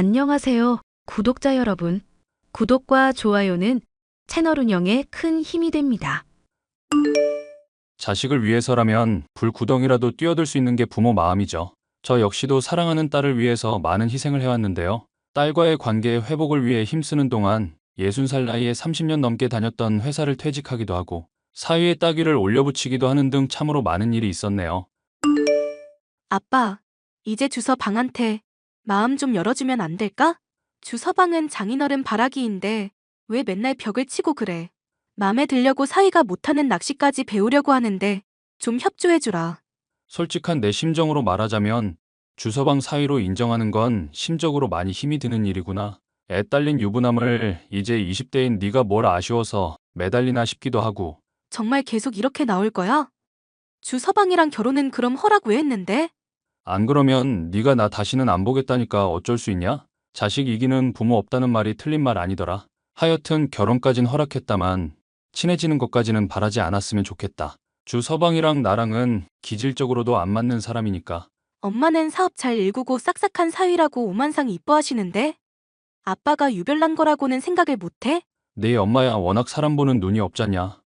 안녕하세요, 구독자 여러분. 구독과 좋아요는 채널 운영에 큰 힘이 됩니다. 자식을 위해서라면 불구덩이라도 뛰어들 수 있는 게 부모 마음이죠. 저 역시도 사랑하는 딸을 위해서 많은 희생을 해왔는데요. 딸과의 관계의 회복을 위해 힘쓰는 동안 60살 나이에 30년 넘게 다녔던 회사를 퇴직하기도 하고 사위의 따귀를 올려붙이기도 하는 등 참으로 많은 일이 있었네요. 아빠, 이제 주서방한테 마음 좀 열어주면 안 될까? 주서방은 장인어른 바라기인데 왜 맨날 벽을 치고 그래? 맘에 들려고 사위가 못하는 낚시까지 배우려고 하는데 좀 협조해주라. 솔직한 내 심정으로 말하자면 주서방 사위로 인정하는 건 심적으로 많이 힘이 드는 일이구나. 애 딸린 유부남을 이제 20대인 네가 뭘 아쉬워서 매달리나 싶기도 하고. 정말 계속 이렇게 나올 거야? 주서방이랑 결혼은 그럼 허락 왜 했는데? 안 그러면 네가 나 다시는 안 보겠다니까 어쩔 수 있냐? 자식 이기는 부모 없다는 말이 틀린 말 아니더라. 하여튼 결혼까진 허락했다만 친해지는 것까지는 바라지 않았으면 좋겠다. 주 서방이랑 나랑은 기질적으로도 안 맞는 사람이니까. 엄마는 사업 잘 일구고 싹싹한 사위라고 오만상 이뻐하시는데 아빠가 유별난 거라고는 생각을 못해? 네 엄마야 워낙 사람 보는 눈이 없잖냐.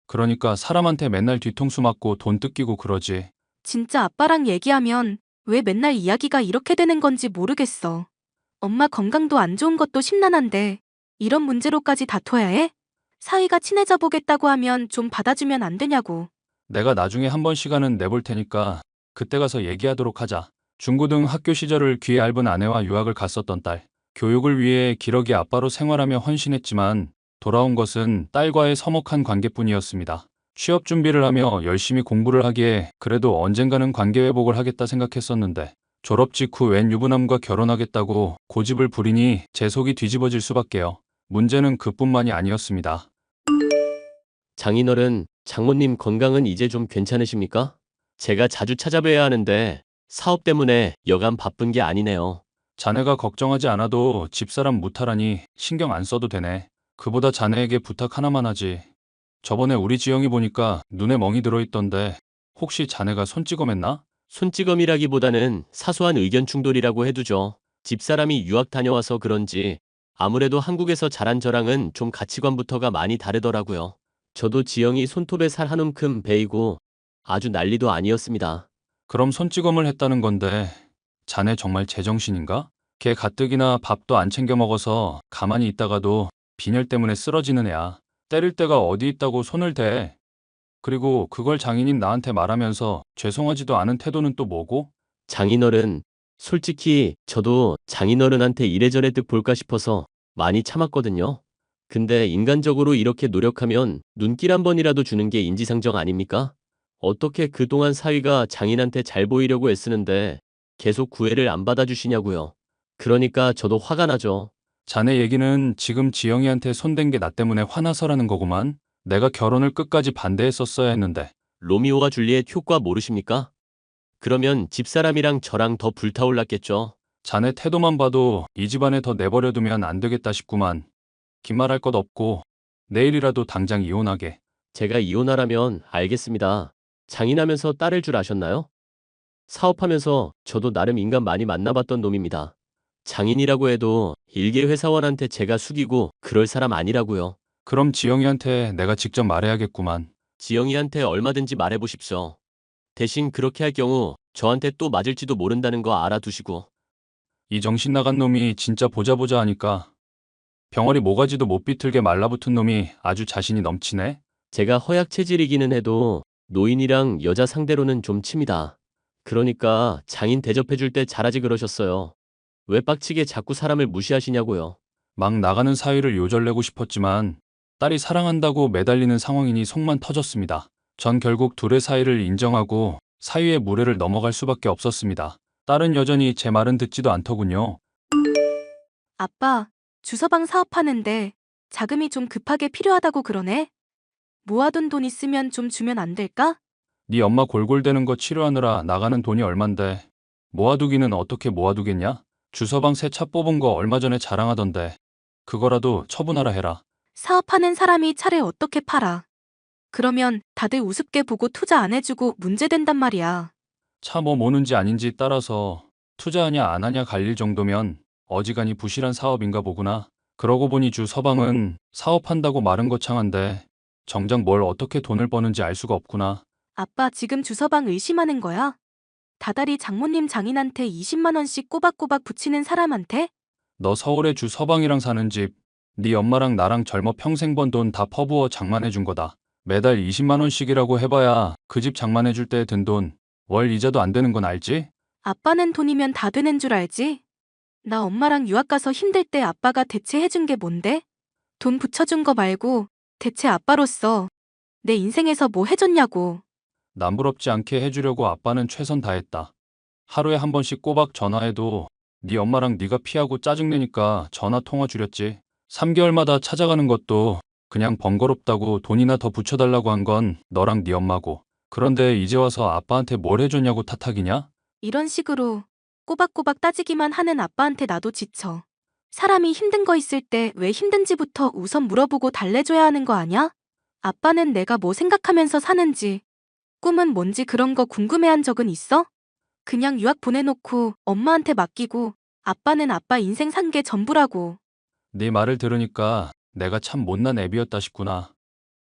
그러니까 사람한테 맨날 뒤통수 맞고 돈 뜯기고 그러지. 진짜 아빠랑 얘기하면 왜 맨날 이야기가 이렇게 되는 건지 모르겠어. 엄마 건강도 안 좋은 것도 심란한데 이런 문제로까지 다퉈야 해? 사이가 친해져 보겠다고 하면 좀 받아주면 안 되냐고. 내가 나중에 한번 시간은 내볼 테니까 그때 가서 얘기하도록 하자. 중고등 학교 시절을 귀에 얇은 아내와 유학을 갔었던 딸. 교육을 위해 기러기 아빠로 생활하며 헌신했지만 돌아온 것은 딸과의 서먹한 관계뿐이었습니다. 취업 준비를 하며 열심히 공부를 하기에 그래도 언젠가는 관계 회복을 하겠다 생각했었는데 졸업 직후 웬 유부남과 결혼하겠다고 고집을 부리니 제 속이 뒤집어질 수밖에요. 문제는 그뿐만이 아니었습니다. 장인어른, 장모님 건강은 이제 좀 괜찮으십니까? 제가 자주 찾아뵈야 하는데 사업 때문에 여간 바쁜 게 아니네요. 자네가 걱정하지 않아도 집사람 무탈하니 신경 안 써도 되네. 그보다 자네에게 부탁 하나만 하지. 저번에 우리 지영이 보니까 눈에 멍이 들어있던데 혹시 자네가 손찌검했나? 손찌검이라기보다는 사소한 의견 충돌이라고 해두죠. 집사람이 유학 다녀와서 그런지 아무래도 한국에서 자란 저랑은 좀 가치관부터가 많이 다르더라고요. 저도 지영이 손톱에 살 한 움큼 베이고 아주 난리도 아니었습니다. 그럼 손찌검을 했다는 건데 자네 정말 제정신인가? 걔 가뜩이나 밥도 안 챙겨 먹어서 가만히 있다가도 빈혈 때문에 쓰러지는 애야. 때릴 데가 어디 있다고 손을 대. 그리고 그걸 장인인 나한테 말하면서 죄송하지도 않은 태도는 또 뭐고? 장인어른, 솔직히 저도 장인어른한테 이래저래 득 볼까 싶어서 많이 참았거든요. 근데 인간적으로 이렇게 노력하면 눈길 한 번이라도 주는 게 인지상정 아닙니까? 어떻게 그동안 사위가 장인한테 잘 보이려고 애쓰는데 계속 구애를 안 받아주시냐고요. 그러니까 저도 화가 나죠. 자네 얘기는 지금 지영이한테 손댄 게 나 때문에 화나서라는 거구만. 내가 결혼을 끝까지 반대했었어야 했는데. 로미오와 줄리엣 효과 모르십니까? 그러면 집사람이랑 저랑 더 불타올랐겠죠. 자네 태도만 봐도 이 집안에 더 내버려두면 안 되겠다 싶구만. 긴 말 할 것 없고 내일이라도 당장 이혼하게. 제가 이혼하라면 알겠습니다. 장인하면서 딸을 줄 아셨나요? 사업하면서 저도 나름 인간 많이 만나봤던 놈입니다. 장인이라고 해도 일개 회사원한테 제가 숙이고 그럴 사람 아니라고요. 그럼 지영이한테 내가 직접 말해야겠구만. 지영이한테 얼마든지 말해보십시오. 대신 그렇게 할 경우 저한테 또 맞을지도 모른다는 거 알아두시고. 이 정신 나간 놈이 진짜 보자 보자 하니까 병아리 모가지도 못 비틀게 말라붙은 놈이 아주 자신이 넘치네. 제가 허약 체질이기는 해도 노인이랑 여자 상대로는 좀 칩니다. 그러니까 장인 대접해줄 때 잘하지 그러셨어요. 왜 빡치게 자꾸 사람을 무시하시냐고요. 막 나가는 사위를 요절내고 싶었지만 딸이 사랑한다고 매달리는 상황이니 속만 터졌습니다. 전 결국 둘의 사이를 인정하고 사위의 무례를 넘어갈 수밖에 없었습니다. 딸은 여전히 제 말은 듣지도 않더군요. 아빠, 주서방 사업하는데 자금이 좀 급하게 필요하다고 그러네? 모아둔 돈 있으면 좀 주면 안 될까? 네 엄마 골골대는 거 치료하느라 나가는 돈이 얼만데 모아두기는 어떻게 모아두겠냐? 주서방 새 차 뽑은 거 얼마 전에 자랑하던데 그거라도 처분하라 해라. 사업하는 사람이 차를 어떻게 팔아? 그러면 다들 우습게 보고 투자 안 해주고 문제된단 말이야. 차 뭐 모는지 아닌지 따라서 투자하냐 안 하냐 갈릴 정도면 어지간히 부실한 사업인가 보구나. 그러고 보니 주 서방은 사업한다고 말은 거창한데 정작 뭘 어떻게 돈을 버는지 알 수가 없구나. 아빠 지금 주서방 의심하는 거야? 다달이 장모님 장인한테 20만 원씩 꼬박꼬박 붙이는 사람한테? 너 서울에 주 서방이랑 사는 집, 네 엄마랑 나랑 젊어 평생 번 돈 다 퍼부어 장만해 준 거다. 매달 20만 원씩이라고 해봐야 그 집 장만해 줄 때 든 돈, 월 이자도 안 되는 건 알지? 아빠는 돈이면 다 되는 줄 알지? 나 엄마랑 유학 가서 힘들 때 아빠가 대체 해준 게 뭔데? 돈 붙여준 거 말고 대체 아빠로서 내 인생에서 뭐 해줬냐고. 남부럽지 않게 해주려고 아빠는 최선 다했다. 하루에 한 번씩 꼬박 전화해도 네 엄마랑 네가 피하고 짜증내니까 전화 통화 줄였지. 3개월마다 찾아가는 것도 그냥 번거롭다고 돈이나 더 붙여달라고 한 건 너랑 네 엄마고. 그런데 이제 와서 아빠한테 뭘 해줬냐고 탓하기냐? 이런 식으로 꼬박꼬박 따지기만 하는 아빠한테 나도 지쳐. 사람이 힘든 거 있을 때 왜 힘든지부터 우선 물어보고 달래줘야 하는 거 아냐? 아빠는 내가 뭐 생각하면서 사는지, 꿈은 뭔지 그런 거 궁금해한 적은 있어? 그냥 유학 보내놓고 엄마한테 맡기고 아빠는 아빠 인생 산 게 전부라고. 네 말을 들으니까 내가 참 못난 애비였다 싶구나.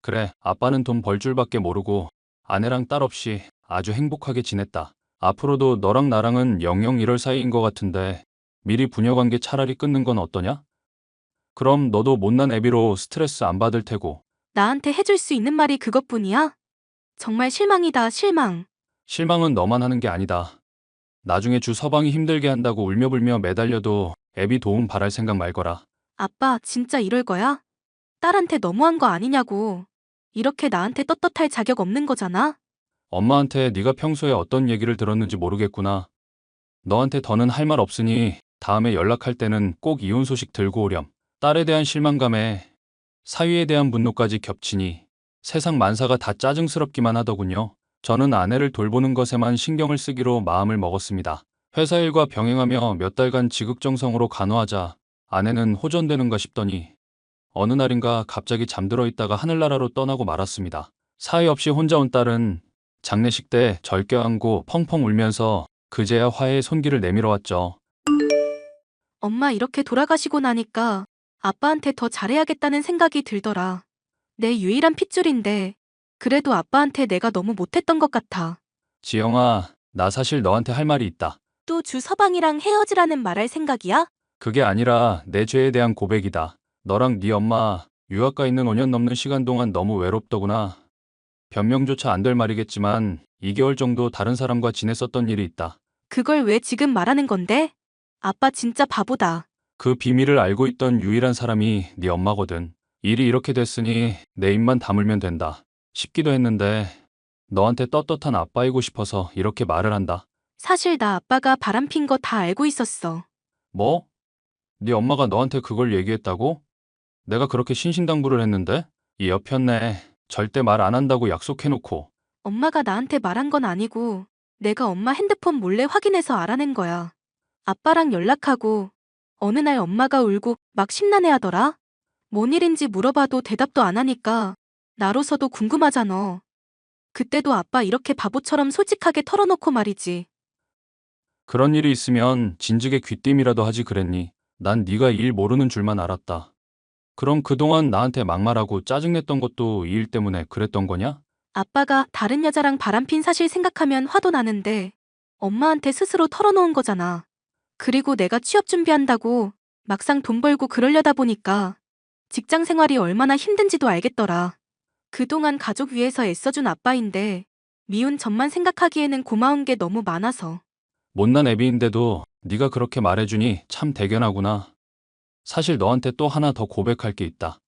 그래, 아빠는 돈 벌 줄밖에 모르고 아내랑 딸 없이 아주 행복하게 지냈다. 앞으로도 너랑 나랑은 영영 이럴 사이인 것 같은데 미리 부녀관계 차라리 끊는 건 어떠냐? 그럼 너도 못난 애비로 스트레스 안 받을 테고. 나한테 해줄 수 있는 말이 그것뿐이야? 정말 실망이다, 실망. 실망은 너만 하는 게 아니다. 나중에 주 서방이 힘들게 한다고 울며불며 매달려도 애비 도움 바랄 생각 말거라. 아빠, 진짜 이럴 거야? 딸한테 너무한 거 아니냐고. 이렇게 나한테 떳떳할 자격 없는 거잖아? 엄마한테 네가 평소에 어떤 얘기를 들었는지 모르겠구나. 너한테 더는 할 말 없으니 다음에 연락할 때는 꼭 이혼 소식 들고 오렴. 딸에 대한 실망감에 사위에 대한 분노까지 겹치니 세상 만사가 다 짜증스럽기만 하더군요. 저는 아내를 돌보는 것에만 신경을 쓰기로 마음을 먹었습니다. 회사 일과 병행하며 몇 달간 지극정성으로 간호하자 아내는 호전되는가 싶더니 어느 날인가 갑자기 잠들어 있다가 하늘나라로 떠나고 말았습니다. 사위 없이 혼자 온 딸은 장례식 때 절 껴안고 펑펑 울면서 그제야 화해의 손길을 내밀어 왔죠. 엄마 이렇게 돌아가시고 나니까 아빠한테 더 잘해야겠다는 생각이 들더라. 내 유일한 핏줄인데 그래도 아빠한테 내가 너무 못했던 것 같아. 지영아, 나 사실 너한테 할 말이 있다. 또 주서방이랑 헤어지라는 말할 생각이야? 그게 아니라 내 죄에 대한 고백이다. 너랑 네 엄마 유학 가 있는 5년 넘는 시간 동안 너무 외롭더구나. 변명조차 안 될 말이겠지만 2개월 정도 다른 사람과 지냈었던 일이 있다. 그걸 왜 지금 말하는 건데? 아빠 진짜 바보다. 그 비밀을 알고 있던 유일한 사람이 네 엄마거든. 일이 이렇게 됐으니 내 입만 다물면 된다 싶기도 했는데 너한테 떳떳한 아빠이고 싶어서 이렇게 말을 한다. 사실 나 아빠가 바람핀 거 다 알고 있었어. 뭐? 네 엄마가 너한테 그걸 얘기했다고? 내가 그렇게 신신당부를 했는데? 이 여편네 절대 말 안 한다고 약속해놓고. 엄마가 나한테 말한 건 아니고 내가 엄마 핸드폰 몰래 확인해서 알아낸 거야. 아빠랑 연락하고 어느 날 엄마가 울고 막 심란해하더라. 뭔 일인지 물어봐도 대답도 안 하니까 나로서도 궁금하잖아. 그때도 아빠 이렇게 바보처럼 솔직하게 털어놓고 말이지. 그런 일이 있으면 진즉에 귀띔이라도 하지 그랬니? 난 네가 일 모르는 줄만 알았다. 그럼 그동안 나한테 막말하고 짜증냈던 것도 이 일 때문에 그랬던 거냐? 아빠가 다른 여자랑 바람핀 사실 생각하면 화도 나는데 엄마한테 스스로 털어놓은 거잖아. 그리고 내가 취업 준비한다고 막상 돈 벌고 그러려다 보니까 직장 생활이 얼마나 힘든지도 알겠더라. 그동안 가족 위해서 애써준 아빠인데 미운 점만 생각하기에는 고마운 게 너무 많아서. 못난 애비인데도 네가 그렇게 말해주니 참 대견하구나. 사실 너한테 또 하나 더 고백할 게 있다.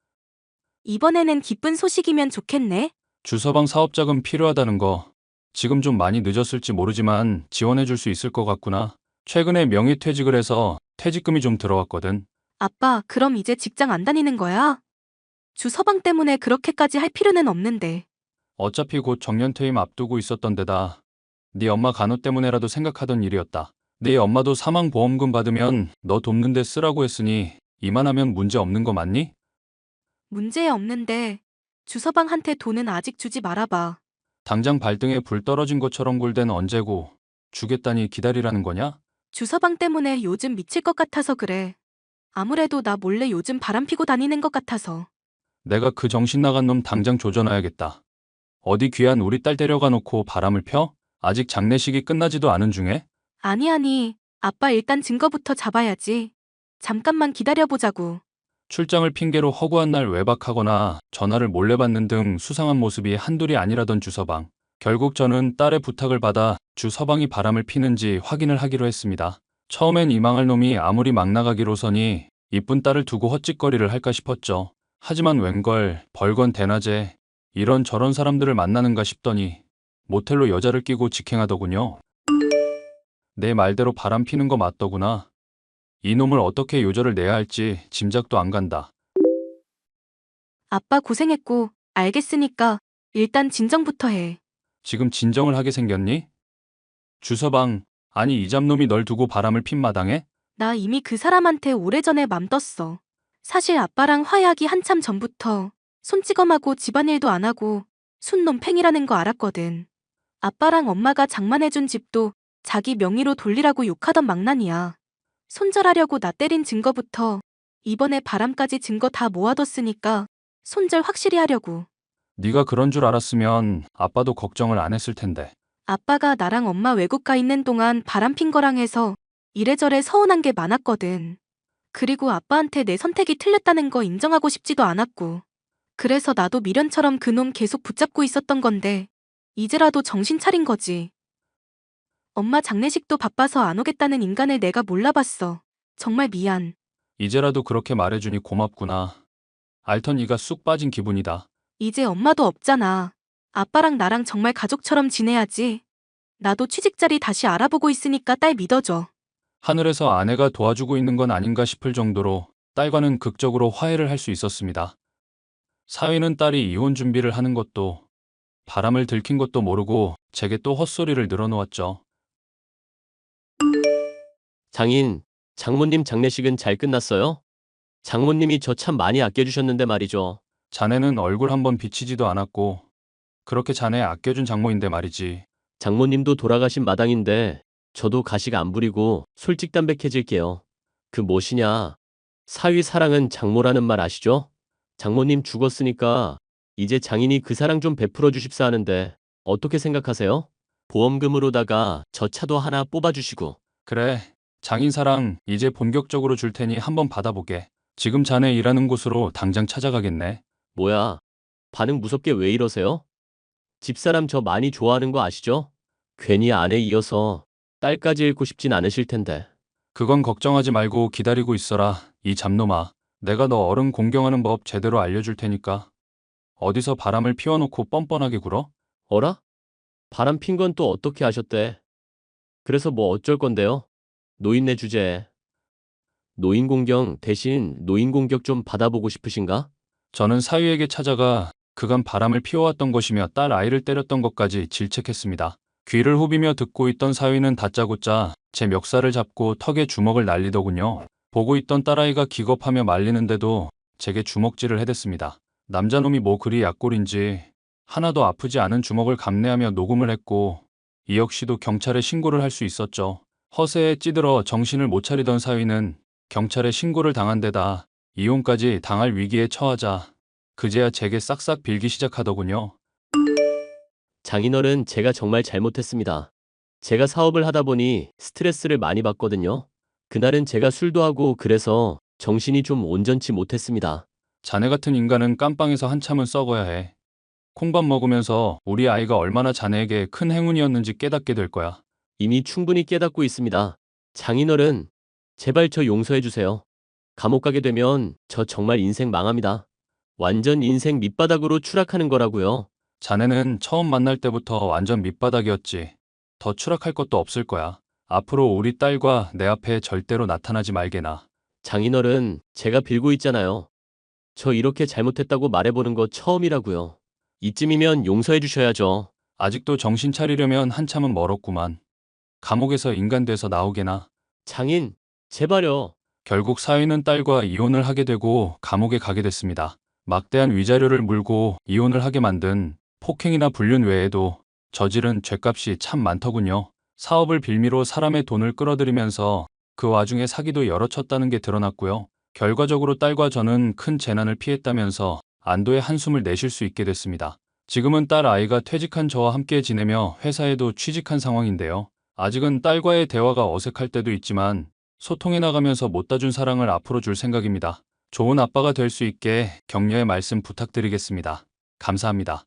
이번에는 기쁜 소식이면 좋겠네. 주서방 사업자금 필요하다는 거 지금 좀 많이 늦었을지 모르지만 지원해줄 수 있을 것 같구나. 최근에 명의퇴직을 해서 퇴직금이 좀 들어왔거든. 아빠, 그럼 이제 직장 안 다니는 거야? 주 서방 때문에 그렇게까지 할 필요는 없는데. 어차피 곧 정년퇴임 앞두고 있었던 데다 네 엄마 간호 때문에라도 생각하던 일이었다. 네 엄마도 사망보험금 받으면 너 돕는 데 쓰라고 했으니 이만하면 문제 없는 거 맞니? 문제 없는데 주 서방한테 돈은 아직 주지 말아봐. 당장 발등에 불 떨어진 것처럼 굴대는 언제고 주겠다니 기다리라는 거냐? 주서방 때문에 요즘 미칠 것 같아서 그래. 아무래도 나 몰래 요즘 바람 피고 다니는 것 같아서. 내가 그 정신 나간 놈 당장 조져놔야겠다. 어디 귀한 우리 딸 데려가 놓고 바람을 펴? 아직 장례식이 끝나지도 않은 중에? 아니, 아빠 일단 증거부터 잡아야지. 잠깐만 기다려보자고. 출장을 핑계로 허구한 날 외박하거나 전화를 몰래 받는 등 수상한 모습이 한둘이 아니라던 주서방. 결국 저는 딸의 부탁을 받아 주서방이 바람을 피는지 확인을 하기로 했습니다. 처음엔 이 망할 놈이 아무리 막 나가기로서니 이쁜 딸을 두고 헛짓거리를 할까 싶었죠. 하지만 웬걸 벌건 대낮에 이런 저런 사람들을 만나는가 싶더니 모텔로 여자를 끼고 직행하더군요. 내 말대로 바람 피는 거 맞더구나. 이놈을 어떻게 요절을 내야 할지 짐작도 안 간다. 아빠 고생했고, 알겠으니까 일단 진정부터 해. 지금 진정을 하게 생겼니? 주서방, 아니 이 잡놈이 널 두고 바람을 핀 마당에? 나 이미 그 사람한테 오래전에 맘 떴어. 사실 아빠랑 화해하기 한참 전부터 손찌검하고 집안일도 안 하고 순놈 팽이라는 거 알았거든. 아빠랑 엄마가 장만해준 집도 자기 명의로 돌리라고 욕하던 망나니야. 손절하려고 나 때린 증거부터 이번에 바람까지 증거 다 모아뒀으니까 손절 확실히 하려고. 네가 그런 줄 알았으면 아빠도 걱정을 안 했을 텐데. 아빠가 나랑 엄마 외국 가 있는 동안 바람 핀 거랑 해서 이래저래 서운한 게 많았거든. 그리고 아빠한테 내 선택이 틀렸다는 거 인정하고 싶지도 않았고. 그래서 나도 미련처럼 그놈 계속 붙잡고 있었던 건데 이제라도 정신 차린 거지. 엄마 장례식도 바빠서 안 오겠다는 인간을 내가 몰라봤어. 정말 미안. 이제라도 그렇게 말해주니 고맙구나. 알턴 이가 쑥 빠진 기분이다. 이제 엄마도 없잖아. 아빠랑 나랑 정말 가족처럼 지내야지. 나도 취직 자리 다시 알아보고 있으니까 딸 믿어줘. 하늘에서 아내가 도와주고 있는 건 아닌가 싶을 정도로 딸과는 극적으로 화해를 할 수 있었습니다. 사위는 딸이 이혼 준비를 하는 것도 바람을 들킨 것도 모르고 제게 또 헛소리를 늘어놓았죠. 장인, 장모님 장례식은 잘 끝났어요? 장모님이 저 참 많이 아껴주셨는데 말이죠. 자네는 얼굴 한번 비치지도 않았고 그렇게 자네 아껴준 장모인데 말이지. 장모님도 돌아가신 마당인데 저도 가식 안 부리고 솔직담백해질게요. 그 뭐시냐. 사위 사랑은 장모라는 말 아시죠? 장모님 죽었으니까 이제 장인이 그 사랑 좀 베풀어 주십사 하는데 어떻게 생각하세요? 보험금으로다가 저 차도 하나 뽑아주시고. 그래, 장인사랑 이제 본격적으로 줄 테니 한번 받아보게. 지금 자네 일하는 곳으로 당장 찾아가겠네. 뭐야, 반응 무섭게 왜 이러세요? 집사람 저 많이 좋아하는 거 아시죠? 괜히 아내 이어서 딸까지 잃고 싶진 않으실 텐데. 그건 걱정하지 말고 기다리고 있어라, 이 잡놈아. 내가 너 어른 공경하는 법 제대로 알려줄 테니까. 어디서 바람을 피워놓고 뻔뻔하게 굴어? 어라? 바람 핀 건 또 어떻게 하셨대? 그래서 뭐 어쩔 건데요? 노인네 주제에. 노인 공경 대신 노인 공격 좀 받아보고 싶으신가? 저는 사위에게 찾아가 그간 바람을 피워왔던 것이며 딸 아이를 때렸던 것까지 질책했습니다. 귀를 후비며 듣고 있던 사위는 다짜고짜 제 멱살을 잡고 턱에 주먹을 날리더군요. 보고 있던 딸아이가 기겁하며 말리는데도 제게 주먹질을 해댔습니다. 남자놈이 뭐 그리 약골인지 하나도 아프지 않은 주먹을 감내하며 녹음을 했고 이 역시도 경찰에 신고를 할 수 있었죠. 허세에 찌들어 정신을 못 차리던 사위는 경찰에 신고를 당한 데다 이혼까지 당할 위기에 처하자 그제야 제게 싹싹 빌기 시작하더군요. 장인어른 제가 정말 잘못했습니다. 제가 사업을 하다 보니 스트레스를 많이 받거든요. 그날은 제가 술도 하고 그래서 정신이 좀 온전치 못했습니다. 자네 같은 인간은 깜빵에서 한참은 썩어야 해. 콩밥 먹으면서 우리 아이가 얼마나 자네에게 큰 행운이었는지 깨닫게 될 거야. 이미 충분히 깨닫고 있습니다. 장인어른, 제발 저 용서해 주세요. 감옥 가게 되면 저 정말 인생 망합니다. 완전 인생 밑바닥으로 추락하는 거라고요. 자네는 처음 만날 때부터 완전 밑바닥이었지. 더 추락할 것도 없을 거야. 앞으로 우리 딸과 내 앞에 절대로 나타나지 말게나. 장인어른, 제가 빌고 있잖아요. 저 이렇게 잘못했다고 말해보는 거 처음이라고요. 이쯤이면 용서해 주셔야죠. 아직도 정신 차리려면 한참은 멀었구만. 감옥에서 인간 돼서 나오게나. 장인, 제발요. 결국 사위는 딸과 이혼을 하게 되고 감옥에 가게 됐습니다. 막대한 위자료를 물고 이혼을 하게 만든 폭행이나 불륜 외에도 저지른 죄값이 참 많더군요. 사업을 빌미로 사람의 돈을 끌어들이면서 그 와중에 사기도 여러 쳤다는 게 드러났고요. 결과적으로 딸과 저는 큰 재난을 피했다면서 안도의 한숨을 내쉴 수 있게 됐습니다. 지금은 딸 아이가 퇴직한 저와 함께 지내며 회사에도 취직한 상황인데요. 아직은 딸과의 대화가 어색할 때도 있지만 소통해 나가면서 못다 준 사랑을 앞으로 줄 생각입니다. 좋은 아빠가 될 수 있게 격려의 말씀 부탁드리겠습니다. 감사합니다.